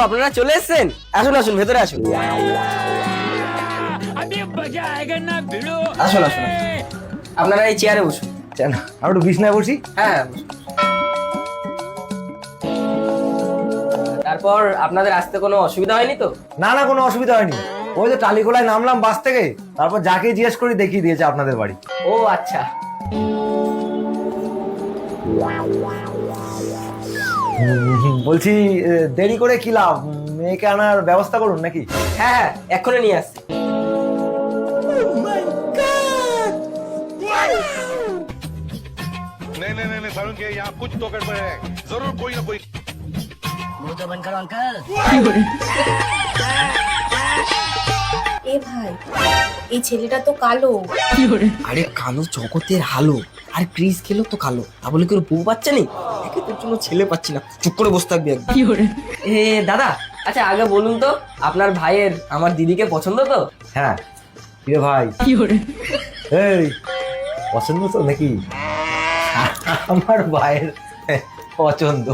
আপনারা চলে এসেছেন, আসুন আসুন ভেতরে আসুন। আসুন আসুন, আপনারা এই চেয়ারে বসুন। আমি একটু বিছনায় বসি। হ্যাঁ বসুন। তারপর আপনাদের আসতে কোনো অসুবিধা হয়নি তো? না না, কোনো অসুবিধা হয়নি। ওই যে টালিগোলায় নামলাম বাস থেকে, তারপর যাকে জিজ্ঞেস করি দেখিয়ে দিয়েছে আপনাদের বাড়ি। ও আচ্ছা। বলছি দেরি করে কি লাভ, মেয়েকে আনার ব্যবস্থা করুন নাকি? হ্যাঁ হ্যাঁ, এক্ষুনি নিয়ে আসছি। नहीं नहीं नहीं सारुण के यहाँ कुछ तो गड़बड़ है, जरूर कोई ना कोई। मुंह तो बंद करो अंकल। এ ভাই, এই ছেলেটা তো কালো। আরে কালো জগতের হালো, আর ক্রিস খেলো তো কালো, তা বলে কেউ বউ পাচ্ছে নি? একে তোর জন্য ছেলে পাচ্ছি না, চুপ করে বসে থাকবি একদম। এ দাদা, আচ্ছা আগে বলুন তো, আপনার ভাইয়ের আমার দিদিকে পছন্দ তো? হ্যাঁ। কিরে ভাই, এই পছন্দ তো নাকি? আমার ভাইয়ের পছন্দ।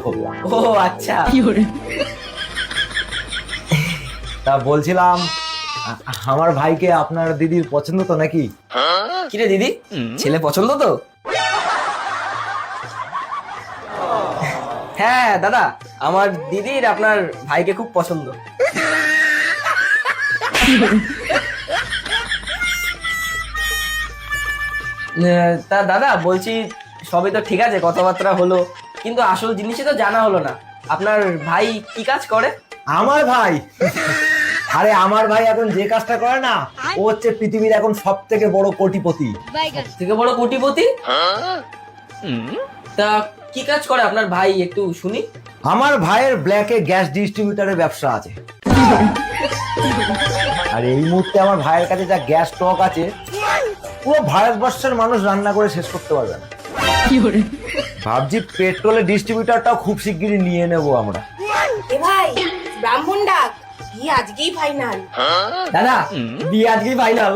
ও আচ্ছা। তা বলছিলাম আমার ভাইকে আপনার দিদির পছন্দ তো নাকি? কিরে দিদি, ছেলে পছন্দ তো? হ্যাঁ দাদা, আমার দিদির আপনার ভাইকে খুব পছন্দ। তা দাদা বলছি, সবই তো ঠিক আছে, কথাবার্তা হলো, কিন্তু আসল জিনিসই তো জানা হলো না, আপনার ভাই কি কাজ করে? আমার ভাই? আরে আমার ভাই এখন যে কাজটা করে না, ও হচ্ছে পৃথিবীর এখন সব থেকে বড় কোটিপতি। থেকে বড় কোটিপতি? তা কি কাজ করে আপনার ভাই, একটু শুনি। আমার ভাইয়ের ব্ল্যাকে গ্যাস ডিস্ট্রিবিউটারের ব্যবসা আছে। আর এই মুহূর্তে আমার ভাইয়ের কাছে যা গ্যাস স্টক আছে, পুরো ভারতবর্ষের মানুষ রান্না করে শেষ করতে পারবে না। ভাবছি পেট্রোলের ডিস্ট্রিবিউটারটাও খুব শিগগিরই নিয়ে নেবো আমরা। এ ভাই, ব্রাহ্মণ ডাক, কি আজকেই ফাইনাল। দাদা বিয়ে আজকেই ফাইনাল?